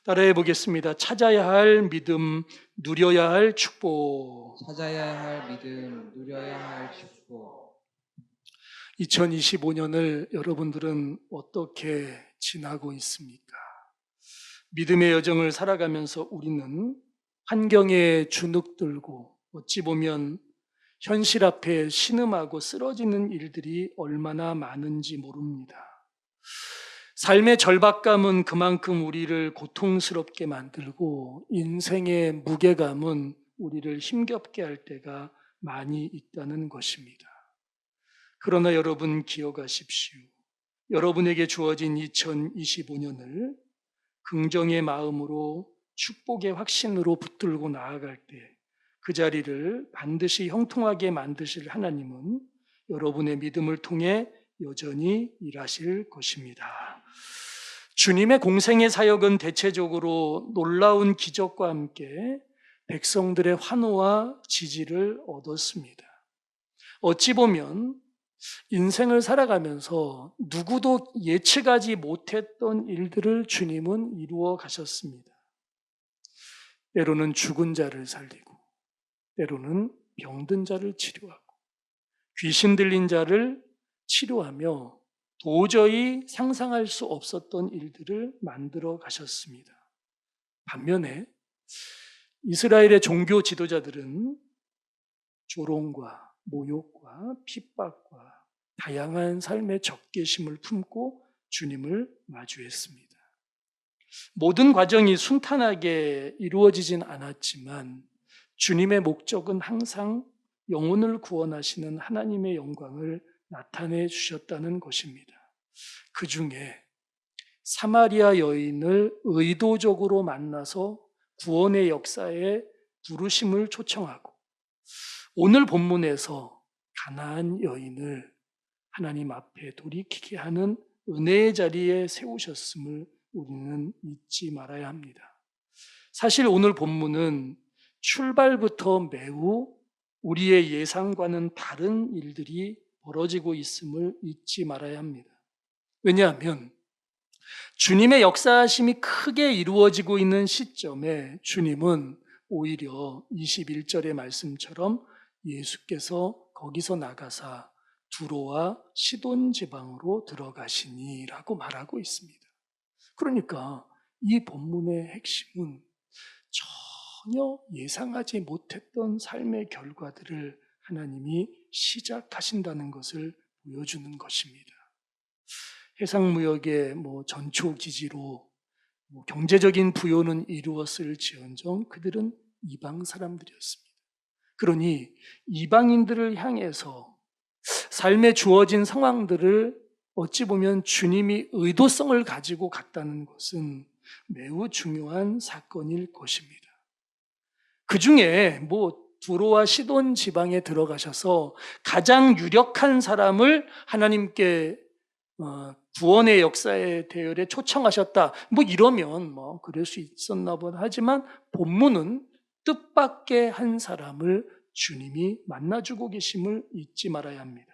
따라해 보겠습니다. 찾아야 할 믿음, 누려야 할 축복. 찾아야 할 믿음, 누려야 할 축복. 2025년을 여러분들은 어떻게 지나고 있습니까? 믿음의 여정을 살아가면서 우리는 환경에 주눅들고 어찌 보면 현실 앞에 신음하고 쓰러지는 일들이 얼마나 많은지 모릅니다. 삶의 절박감은 그만큼 우리를 고통스럽게 만들고 인생의 무게감은 우리를 힘겹게 할 때가 많이 있다는 것입니다. 그러나 여러분 기억하십시오. 여러분에게 주어진 2025년을 긍정의 마음으로 축복의 확신으로 붙들고 나아갈 때 그 자리를 반드시 형통하게 만드실 하나님은 여러분의 믿음을 통해 여전히 일하실 것입니다. 주님의 공생의 사역은 대체적으로 놀라운 기적과 함께 백성들의 환호와 지지를 얻었습니다. 어찌 보면 인생을 살아가면서 누구도 예측하지 못했던 일들을 주님은 이루어 가셨습니다. 때로는 죽은 자를 살리고, 때로는 병든 자를 치료하고, 귀신 들린 자를 치료하며 도저히 상상할 수 없었던 일들을 만들어 가셨습니다. 반면에 이스라엘의 종교 지도자들은 조롱과 모욕과 핍박과 다양한 삶의 적개심을 품고 주님을 마주했습니다. 모든 과정이 순탄하게 이루어지진 않았지만 주님의 목적은 항상 영혼을 구원하시는 하나님의 영광을 나타내 주셨다는 것입니다. 그 중에 사마리아 여인을 의도적으로 만나서 구원의 역사에 부르심을 초청하고 오늘 본문에서 가나안 여인을 하나님 앞에 돌이키게 하는 은혜의 자리에 세우셨음을 우리는 잊지 말아야 합니다. 사실 오늘 본문은 출발부터 매우 우리의 예상과는 다른 일들이 벌어지고 있음을 잊지 말아야 합니다. 왜냐하면 주님의 역사하심이 크게 이루어지고 있는 시점에 주님은 오히려 21절의 말씀처럼 예수께서 거기서 나가사 두로와 시돈 지방으로 들어가시니라고 말하고 있습니다. 그러니까 이 본문의 핵심은 전혀 예상하지 못했던 삶의 결과들을 하나님이 시작하신다는 것을 보여주는 것입니다. 해상무역의 전초기지로 경제적인 부여는 이루었을지언정 그들은 이방 사람들이었습니다. 그러니 이방인들을 향해서 삶에 주어진 상황들을 어찌 보면 주님이 의도성을 가지고 갔다는 것은 매우 중요한 사건일 것입니다. 그 중에 두로와 시돈 지방에 들어가셔서 가장 유력한 사람을 하나님께 구원의 역사의 대열에 초청하셨다. 이러면 그럴 수 있었나 보다 하지만 본문은 뜻밖의 한 사람을 주님이 만나주고 계심을 잊지 말아야 합니다.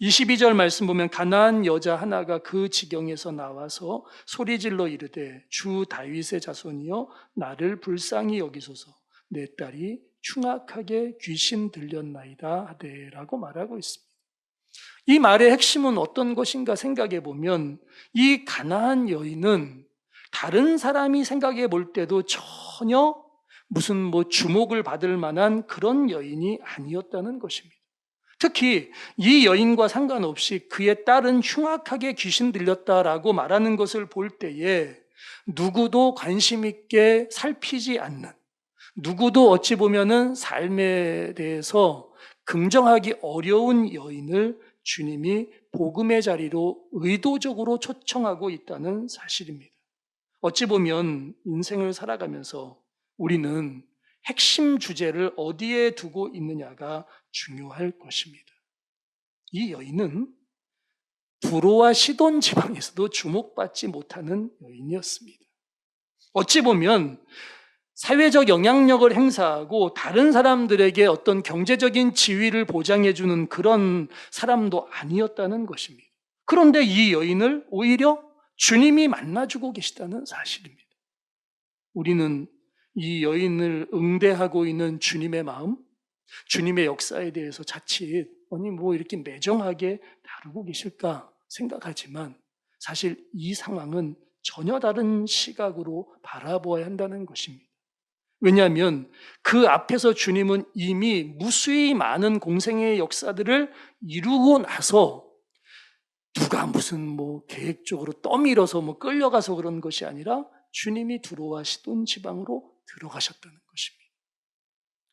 22절 말씀 보면 가나안 여자 하나가 그 지경에서 나와서 소리질러 이르되 주 다윗의 자손이여 나를 불쌍히 여기소서 내 딸이 흉악하게 귀신 들렸나이다 하되라고 말하고 있습니다. 이 말의 핵심은 어떤 것인가 생각해 보면 이 가나안 여인은 다른 사람이 생각해 볼 때도 전혀 무슨 주목을 받을 만한 그런 여인이 아니었다는 것입니다. 특히 이 여인과 상관없이 그의 딸은 흉악하게 귀신 들렸다라고 말하는 것을 볼 때에 누구도 관심 있게 살피지 않는, 누구도 어찌 보면은 삶에 대해서 긍정하기 어려운 여인을 주님이 복음의 자리로 의도적으로 초청하고 있다는 사실입니다. 어찌 보면 인생을 살아가면서 우리는 핵심 주제를 어디에 두고 있느냐가 중요할 것입니다. 이 여인은 두로와 시돈 지방에서도 주목받지 못하는 여인이었습니다. 어찌 보면 사회적 영향력을 행사하고 다른 사람들에게 어떤 경제적인 지위를 보장해주는 그런 사람도 아니었다는 것입니다. 그런데 이 여인을 오히려 주님이 만나주고 계시다는 사실입니다. 우리는 이 여인을 응대하고 있는 주님의 마음, 주님의 역사에 대해서 자칫 이렇게 매정하게 다루고 계실까 생각하지만 사실 이 상황은 전혀 다른 시각으로 바라보아야 한다는 것입니다. 왜냐하면 그 앞에서 주님은 이미 무수히 많은 공생의 역사들을 이루고 나서 누가 무슨 계획적으로 떠밀어서 끌려가서 그런 것이 아니라 주님이 두로와 시돈 지방으로 들어가셨다는 것입니다.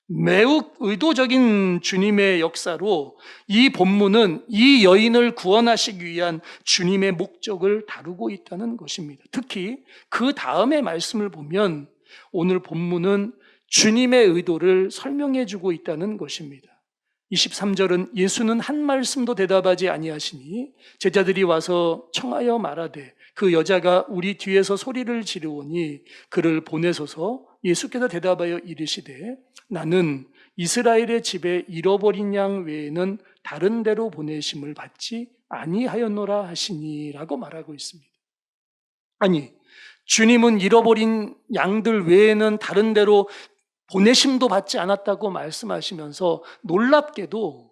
매우 의도적인 주님의 역사로 이 본문은 이 여인을 구원하시기 위한 주님의 목적을 다루고 있다는 것입니다. 특히 그 다음의 말씀을 보면 오늘 본문은 주님의 의도를 설명해 주고 있다는 것입니다. 23절은 예수는 한 말씀도 대답하지 아니하시니 제자들이 와서 청하여 말하되 그 여자가 우리 뒤에서 소리를 지르오니 그를 보내소서. 예수께서 대답하여 이르시되 나는 이스라엘의 집에 잃어버린 양 외에는 다른 데로 보내심을 받지 아니하였노라 하시니라고 말하고 있습니다. 아니, 주님은 잃어버린 양들 외에는 다른 데로 보내심도 받지 않았다고 말씀하시면서 놀랍게도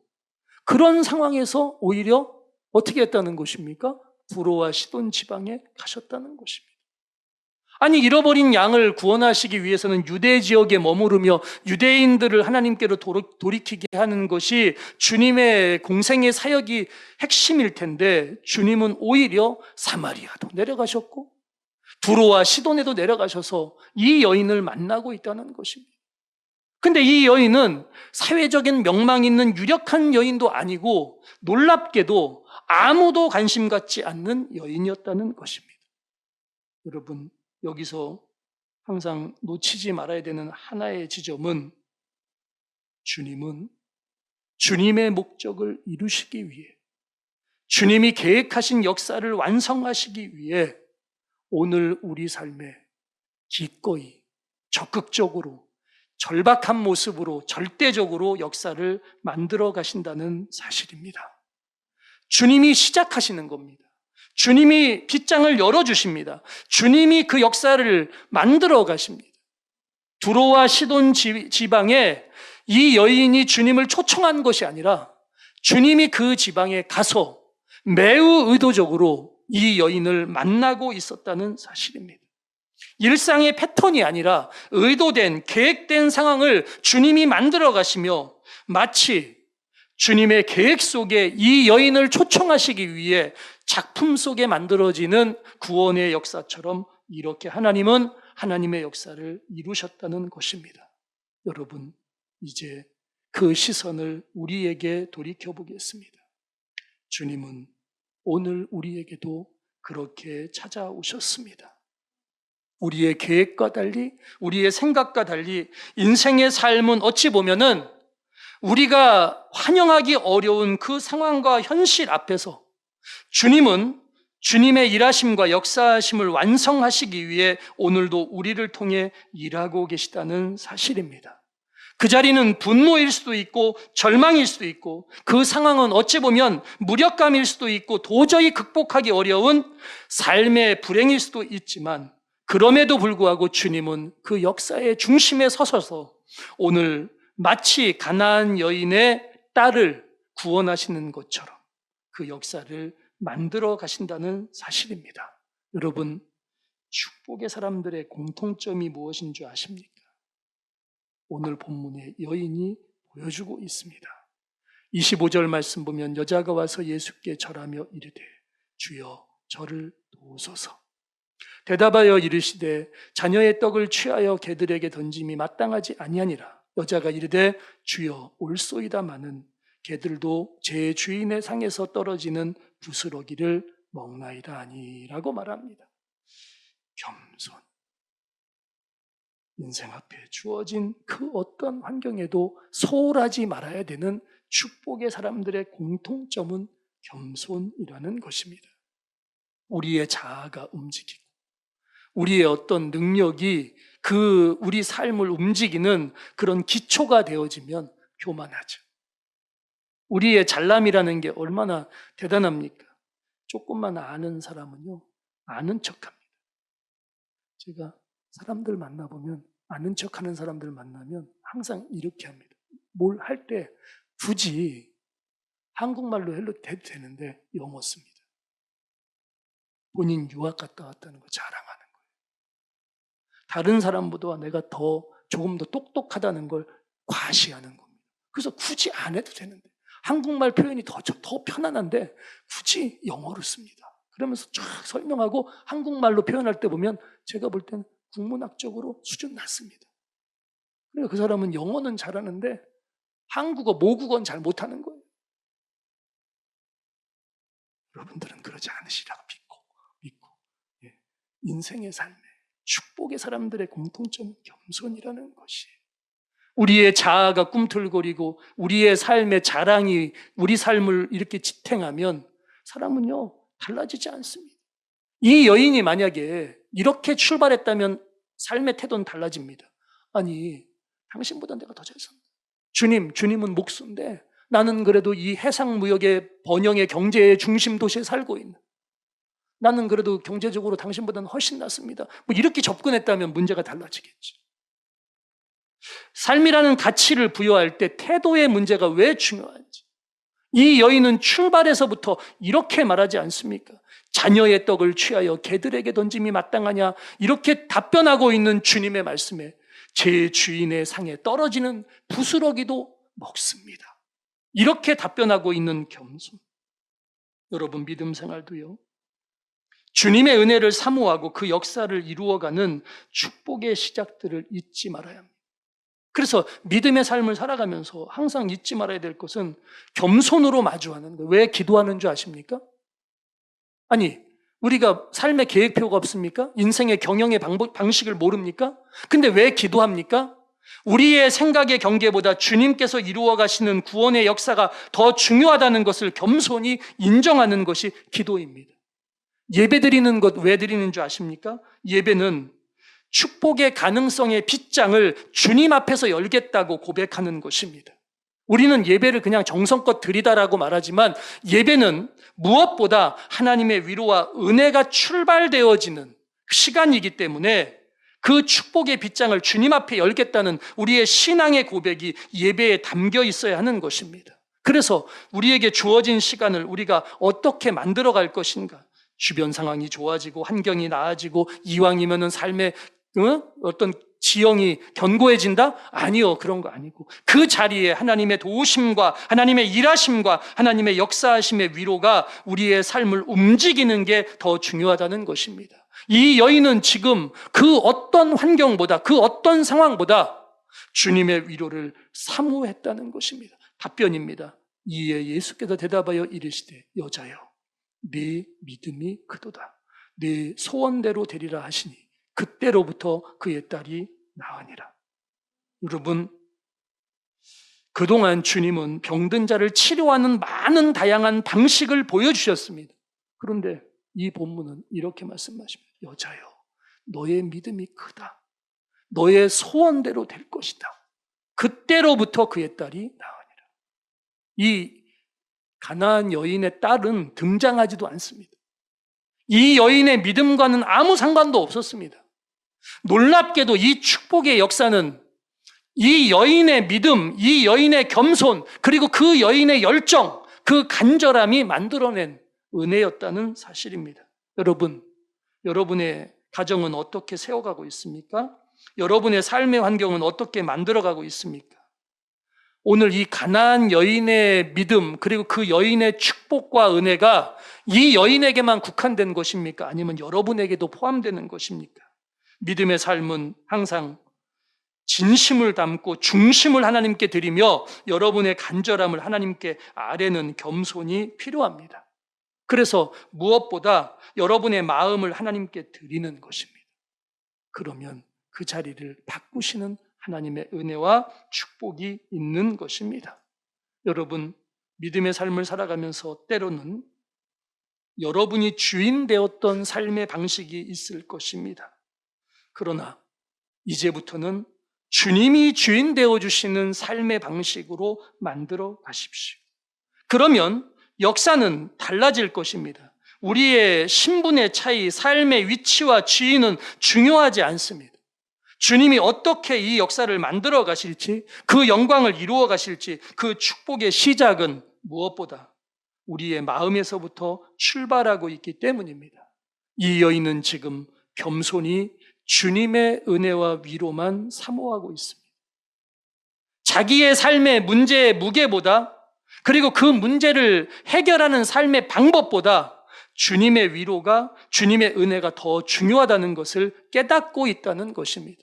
그런 상황에서 오히려 어떻게 했다는 것입니까? 두로와 시돈 지방에 가셨다는 것입니다. 아니, 잃어버린 양을 구원하시기 위해서는 유대 지역에 머무르며 유대인들을 하나님께로 돌이키게 하는 것이 주님의 공생의 사역이 핵심일 텐데 주님은 오히려 사마리아도 내려가셨고 두로와 시돈에도 내려가셔서 이 여인을 만나고 있다는 것입니다. 근데 이 여인은 사회적인 명망 있는 유력한 여인도 아니고 놀랍게도 아무도 관심 갖지 않는 여인이었다는 것입니다. 여러분, 여기서 항상 놓치지 말아야 되는 하나의 지점은 주님은 주님의 목적을 이루시기 위해 주님이 계획하신 역사를 완성하시기 위해 오늘 우리 삶에 기꺼이 적극적으로 절박한 모습으로 절대적으로 역사를 만들어 가신다는 사실입니다. 주님이 시작하시는 겁니다. 주님이 빗장을 열어주십니다. 주님이 그 역사를 만들어 가십니다. 두로와 시돈 지방에 이 여인이 주님을 초청한 것이 아니라 주님이 그 지방에 가서 매우 의도적으로 이 여인을 만나고 있었다는 사실입니다. 일상의 패턴이 아니라 의도된, 계획된 상황을 주님이 만들어 가시며 마치 주님의 계획 속에 이 여인을 초청하시기 위해 작품 속에 만들어지는 구원의 역사처럼 이렇게 하나님은 하나님의 역사를 이루셨다는 것입니다. 여러분, 이제 그 시선을 우리에게 돌이켜 보겠습니다. 주님은 오늘 우리에게도 그렇게 찾아오셨습니다. 우리의 계획과 달리, 우리의 생각과 달리 인생의 삶은 어찌 보면은 우리가 환영하기 어려운 그 상황과 현실 앞에서 주님은 주님의 일하심과 역사하심을 완성하시기 위해 오늘도 우리를 통해 일하고 계시다는 사실입니다. 그 자리는 분노일 수도 있고 절망일 수도 있고 그 상황은 어찌 보면 무력감일 수도 있고 도저히 극복하기 어려운 삶의 불행일 수도 있지만 그럼에도 불구하고 주님은 그 역사의 중심에 서셔서 오늘 마치 가나안 여인의 딸을 구원하시는 것처럼 그 역사를 만들어 가신다는 사실입니다. 여러분, 축복의 사람들의 공통점이 무엇인 줄 아십니까? 오늘 본문의 여인이 보여주고 있습니다. 25절 말씀 보면 여자가 와서 예수께 절하며 이르되 주여 저를 도우소서. 대답하여 이르시되 자녀의 떡을 취하여 개들에게 던짐이 마땅하지 아니하니라. 여자가 이르되 주여 올소이다마는 개들도 제 주인의 상에서 떨어지는 부스러기를 먹나이다 하니라고 말합니다. 겸손. 인생 앞에 주어진 그 어떤 환경에도 소홀하지 말아야 되는 축복의 사람들의 공통점은 겸손이라는 것입니다. 우리의 자아가 움직이고 우리의 어떤 능력이 우리 삶을 움직이는 그런 기초가 되어지면 교만하죠. 우리의 잘남이라는 게 얼마나 대단합니까? 조금만 아는 사람은요, 아는 척합니다. 제가 사람들 만나보면, 아는 척하는 사람들 만나면 항상 이렇게 합니다. 뭘 할 때 굳이 한국말로 해도 되는데 영어 씁니다. 본인 유학 갔다 왔다는 거 자랑하는 거예요. 다른 사람보다 내가 조금 더 똑똑하다는 걸 과시하는 겁니다. 그래서 굳이 안 해도 되는데, 한국말 표현이 더 편안한데 굳이 영어를 씁니다. 그러면서 쫙 설명하고 한국말로 표현할 때 보면 제가 볼 때는 국문학적으로 수준 낮습니다. 그러니까 그 사람은 영어는 잘하는데 한국어, 모국어는 잘 못하는 거예요. 여러분들은 그러지 않으시라고 믿고 예. 인생의 삶에 축복의 사람들의 공통점은 겸손이라는 것이에요. 우리의 자아가 꿈틀거리고 우리의 삶의 자랑이 우리 삶을 이렇게 지탱하면 사람은요 달라지지 않습니다. 이 여인이 만약에 이렇게 출발했다면 삶의 태도는 달라집니다. 아니, 당신보다 내가 더 잘 산다. 주님은 목수인데 나는 그래도 이 해상무역의 번영의 경제의 중심 도시에 살고 있는, 나는 그래도 경제적으로 당신보다는 훨씬 낫습니다. 뭐 이렇게 접근했다면 문제가 달라지겠죠. 삶이라는 가치를 부여할 때 태도의 문제가 왜 중요한지, 이 여인은 출발에서부터 이렇게 말하지 않습니까? 자녀의 떡을 취하여 개들에게 던짐이 마땅하냐, 이렇게 답변하고 있는 주님의 말씀에 제 주인의 상에 떨어지는 부스러기도 먹습니다. 이렇게 답변하고 있는 겸손. 여러분 믿음 생활도요, 주님의 은혜를 사모하고 그 역사를 이루어가는 축복의 시작들을 잊지 말아야 합니다. 그래서 믿음의 삶을 살아가면서 항상 잊지 말아야 될 것은 겸손으로 마주하는 거예요. 왜 기도하는 줄 아십니까? 아니, 우리가 삶의 계획표가 없습니까? 인생의 경영의 방식을 모릅니까? 근데 왜 기도합니까? 우리의 생각의 경계보다 주님께서 이루어 가시는 구원의 역사가 더 중요하다는 것을 겸손히 인정하는 것이 기도입니다. 예배 드리는 것 왜 드리는 줄 아십니까? 예배는 축복의 가능성의 빗장을 주님 앞에서 열겠다고 고백하는 것입니다. 우리는 예배를 그냥 정성껏 드리다라고 말하지만 예배는 무엇보다 하나님의 위로와 은혜가 출발되어지는 시간이기 때문에 그 축복의 빗장을 주님 앞에 열겠다는 우리의 신앙의 고백이 예배에 담겨 있어야 하는 것입니다. 그래서 우리에게 주어진 시간을 우리가 어떻게 만들어갈 것인가? 주변 상황이 좋아지고 환경이 나아지고 이왕이면은 삶의 어떤 지형이 견고해진다? 아니요, 그런 거 아니고 그 자리에 하나님의 도우심과 하나님의 일하심과 하나님의 역사하심의 위로가 우리의 삶을 움직이는 게 더 중요하다는 것입니다. 이 여인은 지금 그 어떤 환경보다, 그 어떤 상황보다 주님의 위로를 사모했다는 것입니다. 답변입니다. 이에 예수께서 대답하여 이르시되 여자여, 네 믿음이 크도다. 네 소원대로 되리라 하시니 그때로부터 그의 딸이 나으니라. 여러분, 그동안 주님은 병든 자를 치료하는 많은 다양한 방식을 보여주셨습니다. 그런데 이 본문은 이렇게 말씀하십니다. 여자여, 너의 믿음이 크다. 너의 소원대로 될 것이다. 그때로부터 그의 딸이 나으니라. 이 가나안 여인의 딸은 등장하지도 않습니다. 이 여인의 믿음과는 아무 상관도 없었습니다. 놀랍게도 이 축복의 역사는 이 여인의 믿음, 이 여인의 겸손, 그리고 그 여인의 열정, 그 간절함이 만들어낸 은혜였다는 사실입니다. 여러분, 여러분의 가정은 어떻게 세워가고 있습니까? 여러분의 삶의 환경은 어떻게 만들어가고 있습니까? 오늘 이 가나안 여인의 믿음, 그리고 그 여인의 축복과 은혜가 이 여인에게만 국한된 것입니까? 아니면 여러분에게도 포함되는 것입니까? 믿음의 삶은 항상 진심을 담고 중심을 하나님께 드리며 여러분의 간절함을 하나님께 아뢰는 겸손이 필요합니다. 그래서 무엇보다 여러분의 마음을 하나님께 드리는 것입니다. 그러면 그 자리를 바꾸시는 하나님의 은혜와 축복이 있는 것입니다. 여러분, 믿음의 삶을 살아가면서 때로는 여러분이 주인 되었던 삶의 방식이 있을 것입니다. 그러나 이제부터는 주님이 주인 되어주시는 삶의 방식으로 만들어 가십시오. 그러면 역사는 달라질 것입니다. 우리의 신분의 차이, 삶의 위치와 지위는 중요하지 않습니다. 주님이 어떻게 이 역사를 만들어 가실지, 그 영광을 이루어 가실지, 그 축복의 시작은 무엇보다 우리의 마음에서부터 출발하고 있기 때문입니다. 이 여인은 지금 겸손히 주님의 은혜와 위로만 사모하고 있습니다. 자기의 삶의 문제의 무게보다, 그리고 그 문제를 해결하는 삶의 방법보다 주님의 위로가, 주님의 은혜가 더 중요하다는 것을 깨닫고 있다는 것입니다.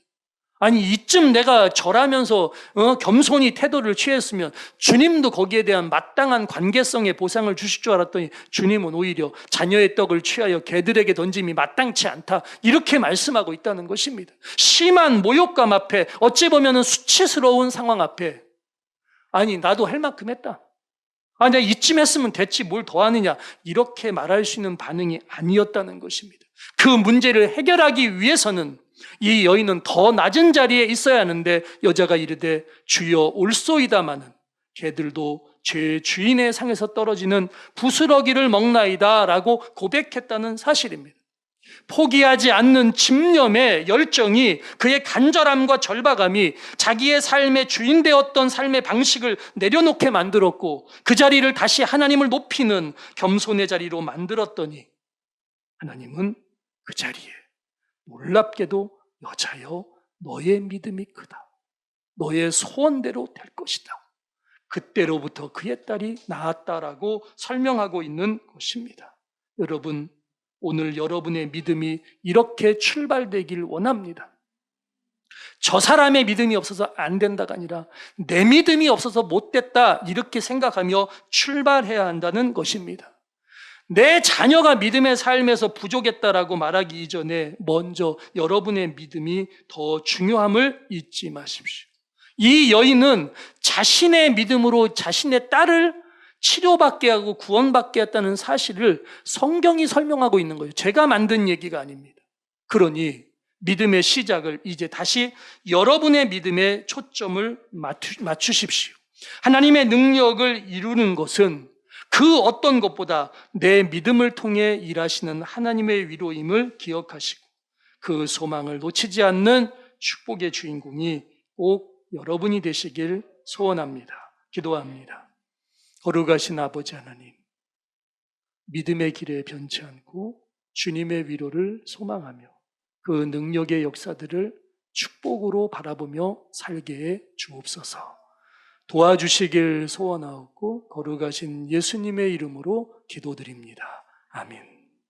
아니, 이쯤 내가 절하면서 겸손히 태도를 취했으면 주님도 거기에 대한 마땅한 관계성의 보상을 주실 줄 알았더니 주님은 오히려 자녀의 떡을 취하여 개들에게 던짐이 마땅치 않다, 이렇게 말씀하고 있다는 것입니다. 심한 모욕감 앞에, 어찌 보면 수치스러운 상황 앞에, 아니, 나도 할 만큼 했다, 내가 이쯤 했으면 됐지 뭘 더 하느냐, 이렇게 말할 수 있는 반응이 아니었다는 것입니다. 그 문제를 해결하기 위해서는 이 여인은 더 낮은 자리에 있어야 하는데 여자가 이르되 주여 올소이다마는 개들도 죄 주인의 상에서 떨어지는 부스러기를 먹나이다 라고 고백했다는 사실입니다. 포기하지 않는 집념의 열정이, 그의 간절함과 절박함이 자기의 삶의 주인 되었던 삶의 방식을 내려놓게 만들었고, 그 자리를 다시 하나님을 높이는 겸손의 자리로 만들었더니 하나님은 그 자리에 놀랍게도 여자여 너의 믿음이 크다, 너의 소원대로 될 것이다, 그때로부터 그의 딸이 나았다라고 설명하고 있는 것입니다. 여러분, 오늘 여러분의 믿음이 이렇게 출발되길 원합니다. 저 사람의 믿음이 없어서 안 된다가 아니라 내 믿음이 없어서 못 됐다, 이렇게 생각하며 출발해야 한다는 것입니다. 내 자녀가 믿음의 삶에서 부족했다라고 말하기 이전에 먼저 여러분의 믿음이 더 중요함을 잊지 마십시오. 이 여인은 자신의 믿음으로 자신의 딸을 치료받게 하고 구원받게 했다는 사실을 성경이 설명하고 있는 거예요. 제가 만든 얘기가 아닙니다. 그러니 믿음의 시작을 이제 다시 여러분의 믿음에 초점을 맞추십시오. 하나님의 능력을 이루는 것은 그 어떤 것보다 내 믿음을 통해 일하시는 하나님의 위로임을 기억하시고, 그 소망을 놓치지 않는 축복의 주인공이 꼭 여러분이 되시길 소원합니다. 기도합니다. 거룩하신 아버지 하나님, 믿음의 길에 변치 않고 주님의 위로를 소망하며 그 능력의 역사들을 축복으로 바라보며 살게 해 주옵소서. 도와주시길 소원하옵고 거룩하신 예수님의 이름으로 기도드립니다. 아멘.